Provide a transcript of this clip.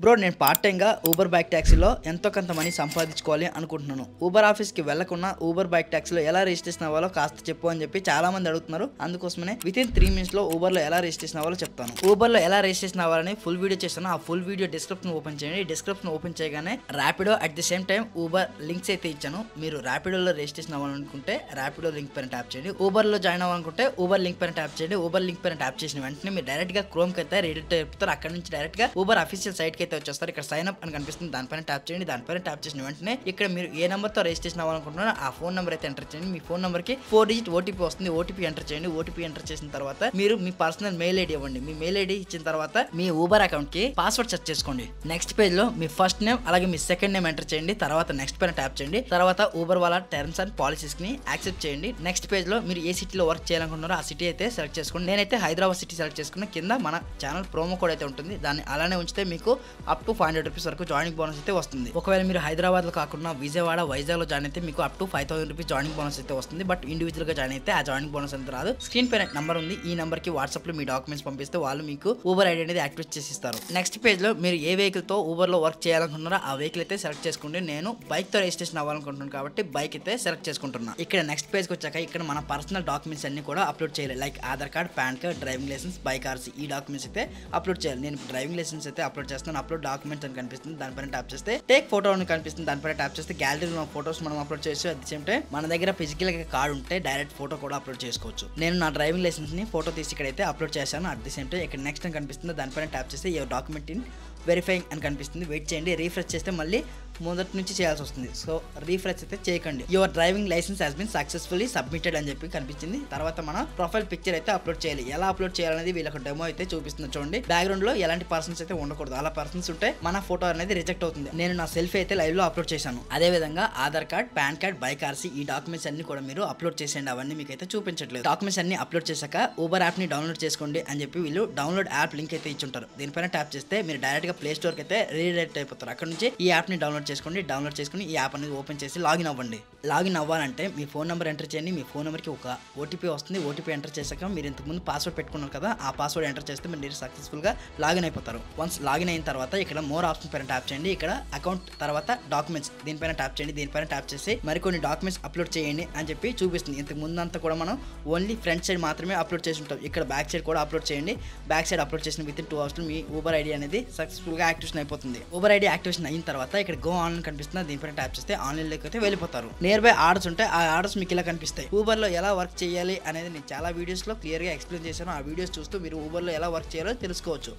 Bro నేను part టైంగా Uber bike ట్యాక్సీలో ఎంతో కొంత మనీ సంపాదించుకోవాలి అనుకుంటున్నాను. ఊబర్ ఆఫీస్కి వెళ్లకుండా ఊబర్ బైక్ ట్యాక్సీలో ఎలా రిజిస్ట్రేషన్ అవ్వాలో కాస్త చెప్పు అని చెప్పి చాలా మంది అడుగుతున్నారు. అందుకోసమే వితిన్ 3 minutes లో ఊబర్లో ఎలా రిజిస్ట్రేషన్ అవ్వాలో చెప్తాను. ఊబర్లో ఎలా రిజిస్ట్రేషన్ అవ్వాలని ఫుల్ వీడియో చేస్తాను. ఆ ఫుల్ వీడియో డిస్క్రిప్షన్ ఓపెన్ చేయండి. డిస్క్రిప్షన్ ఓపెన్ చేయగానే Rapido at the same time Uber links అయితే ఇచ్చాను. మీరు ర్యాపిడోలో రిజిస్ట్రేషన్ అవ్వాలనుకుంటే ర్యాపిడో లింక్ పైన ట్యాప్ చేయండి. ఊబర్లో జాయిన్ అవ్వాలనుకుంటే ఊబర్ లింక్ పైన ట్యాప్ చేయండి. ఊబర్ లింక్ పైన ట్యాప్ చేసిన వెంటనే మీరు డైరెక్ట్ గా క్రోమ్కి అయితే రెడీ అయిపోతారు. అక్కడ నుంచి డైరెక్ట్ గా ఊబర్ అఫీషియల్ సైట్ కి అయితే వచ్చేస్తారు. ఇక్కడ సైన్ అప్ అని కనిపిస్తుంది, దానిపైన ట్యాప్ చేయండి. దానిపైన ట్యాప్ చేసిన వెంటనే ఇక్కడ మీరు ఏ నెంబర్ తో రిజిస్ట్రేషన్ అవ్వాలనుకుంటున్నారో ఆ ఫోన్ నెంబర్ అయితే ఎంటర్ చేయండి. మీ ఫోన్ నెంబర్ కి 4 digit ఓటీపీ వస్తుంది. ఓటీపీ ఎంటర్ చేయండి. ఓటీపీ ఎంటర్ చేసిన తర్వాత మీరు మీ పర్సనల్ మెయిల్ ఐడి ఇవ్వండి. మీ మెయిల్ ఐడి ఇచ్చిన తర్వాత మీ ఊబర్ అకౌంట్ కి పాస్వర్డ్ సెట్ చేసుకోండి. నెక్స్ట్ పేజ్ లో మీ ఫస్ట్ నేమ్ అలాగే మీ సెకండ్ నేమ్ ఎంటర్ చేయండి. తర్వాత నెక్స్ట్ పైన ట్యాప్ చేయండి. తర్వాత ఊబర్ వాళ్ళ టర్మ్స్ అండ్ పాలసీస్ ని యాక్సెప్ట్ చేయండి. నెక్స్ట్ పేజ్ లో మీరు ఏ సిటీలో వర్క్ చేయాలనుకుంటున్నారో ఆ సిటీ అయితే సెలెక్ట్ చేసుకోండి. నేనైతే హైదరాబాద్ సిటీ సెలెక్ట్ చేసుకున్న. కింద మన ఛానల్ ప్రోమో కోడ్ అయితే ఉంటుంది. దాన్ని అలానే ఉంచితే మీకు అప్ టు 500 రూపీస్ వరకు జాయినింగ్ బోనస్ అయితే వస్తుంది. ఒకవేళ మీరు హైదరాబాద్ లో కాకుండా విజయవాడ, వైజాగ్ లో జాయిన్ అయితే మీకు up to 5000 rupees joining bonus అయితే వస్తుంది. బట్ ఇండివిజువల్ గా జాయిన్ అయితే ఆ జాయినింగ్ బోనస్ అంతా రాదు. స్క్రీన్ పైన నంబర్ ఉంది. ఈ నంబర్ కి వాట్సాప్ లో మీ డాక్యుమెంట్స్ పంపిస్తే వాళ్ళు మీకు ఊబర్ ఐడి అనేది యాక్టివేట్ చేసి ఇస్తారు. నెక్స్ట్ పేజ్ లో మీరు ఏ వెహికల్ తో ఊబర్ లో వర్క్ చేయాలనుకుంటున్నారో ఆ వెహికల్ అయితే సెలెక్ట్ చేసుకోండి. నేను బైక్ తో రిజిస్ట్రేషన్ అవ్వాలనుకుంటున్నాను కాబట్టి బైక్ అయితే సెలెక్ట్ చేసుకుంటున్నాను. ఇక్కడ నెక్స్ట్ పేజ్ కి వచ్చాక ఇక్కడ మన పర్సనల్ డాక్యుమెంట్స్ అన్ని కూడా అప్లోడ్ చేయాలి. Like Aadhaar card, PAN card, driving licence, bike RC ఈ డాక్యుమెంట్స్ అయితే అప్లోడ్ చేయాలి. నేను డ్రైవింగ్ లైసెన్స్ అయితే అప్లోడ్ చేస్తాను. అప్లోడ్ డాక్యుమెంట్స్ అని కనిపిస్తుంది, దానిపైన ట్యాప్ చేస్తే టేక్ ఫోటో అని కనిపిస్తుంది, దానిపైన ట్యాప్ చేస్తే గ్యాలరీలో ఫోటోస్ మనం అప్లోడ్ చేసి అట్ ది సేమ్ టైం మన దగ్గర ఫిజికల్ గా కార్డ్ ఉంటే డైరెక్ట్ ఫోటో కూడా అప్లోడ్ చేసుకోవచ్చు. నేను నా డ్రైవింగ్ లైసెన్స్ ని ఫోటో తీసి ఇక్కడైతే అప్లోడ్ చేశాను. అట్ ది సేమ్ టైం ఇక్కడ నెక్స్ట్ అని కనిపిస్తుంది, దానిపైన ట్యాప్ చేస్తే యువర్ డాక్యుమెంట్ ఇన్ వెరిఫైయింగ్ అని కనిపిస్తుంది. వెయిట్ చేయండి. రీఫ్రెష్ చేస్తే మళ్ళీ మొదటి నుంచి చేయాల్సి వస్తుంది. సో రీఫ్రెష్ అయితే చేయకండి. Your driving licence has been successfully submitted అని చెప్పి కనిపించింది. తర్వాత మన ప్రొఫైల్ పిక్చర్ అయితే అప్లోడ్ చేయాలి. ఎలా అప్లోడ్ చేయాలనేది వీళ్ళకి డెమో అయితే చూపిస్తుంది. చూడండి, బ్యాక్గ్రౌండ్ లో ఎలాంటి పర్సన్స్ అయితే ఉండకూడదు. అలా పర్సన్స్ ఉంటే మన ఫోటో అనేది రిజెక్ట్ అవుతుంది. నేను నా సెల్ఫీ అయితే లైవ్ లో అప్లోడ్ చేశాను. అదే విధంగా Aadhaar card, PAN card, bike RC ఈ డాక్యుమెంట్స్ అన్ని కూడా మీరు అప్లోడ్ చేసేయండి. అవన్నీ మీకు అయితే చూపించట్లేదు. డాక్యుమెంట్స్ అన్ని అప్లోడ్ చేశాక ఊబర్ యాప్ ని డౌన్లోడ్ చేసుకోండి అని చెప్పి వీళ్ళు డౌన్లోడ్ యాప్ లింక్ అయితే ఇచ్చుంటారు. దీనిపైన ట్యాప్ చేస్తే మీరు డైరెక్ట్ గా ప్లే స్టోర్ కి అయితే రీడైరెక్ట్ అయిపోతారు. అక్కడ నుంచి ఈ యాప్ ని డౌన్లోడ్ చేసుకోండి. డౌన్లోడ్ చేసుకుని ఈ యాప్ అనేది ఓపెన్ చేసి లాగిన్ అవ్వండి. లాగిన్ అవ్వాలంటే మీ ఫోన్ నెంబర్ ఎంటర్ చేయండి. మీ ఫోన్ నెంబర్కి ఒక ఓటీపీ వస్తుంది. ఓటీపీ ఎంటర్ చేశాక మీరు ఇంతకుముందు పాస్వర్డ్ పెట్టుకున్నారు కదా, ఆ పాస్వర్డ్ ఎంటర్ చేస్తే మీరు సక్సెస్ఫుల్గా లాగిన్ అయిపోతారు. వన్స్ లాగిన్ అయిన తర్వాత ఇక్కడ మోర్ ఆప్షన్ పైన ట్యాప్ చేయండి. ఇక్కడ అకౌంట్ తర్వాత డాక్యుమెంట్స్ దీనిపైన ట్యాప్ చేయండి. దీనిపైన ట్యాప్ చేసి మరికొన్ని డాక్యుమెంట్స్ అప్లోడ్ చేయండి అని చెప్పి చూపిస్తుంది. ఇంతకు ముందంతా కూడా మనం ఓన్లీ ఫ్రంట్ సైడ్ మాత్రమే అప్లోడ్ చేసి ఉంటాం. ఇక్కడ బ్యాక్ సైడ్ కూడా అప్లోడ్ చేయండి. బ్యాక్ సైడ్ అప్లోడ్ చేసిన with in 2 hours me Uber ID అనేది సక్సెస్ఫుల్గా యాక్టివేషన్ అయిపోతుంది. ఊబర్ ఐడి యాక్టివేషన్ అయిన తర్వాత ఇక్కడ గో ఆన్లైన్ కనిపిస్తుంది. దీనిపైన ట్యాప్ చేస్తే ఆన్లైన్ లోకి అయితే వెళ్ళిపోతారు. నియర్ బై ఆర్డర్స్ ఉంటే ఆ ఆర్డర్స్ మీకు ఇలా కనిపిస్తాయి. ఊబర్ లో ఎలా వర్క్ చేయాలి అనేది నేను చాలా వీడియోస్ లో క్లియర్ గా ఎక్స్ప్లెయిన్ చేశాను. ఆ వీడియోస్ చూస్తూ మీరు ఊబర్ లో ఎలా వర్క్ చేయాలో తెలుసుకోవచ్చు.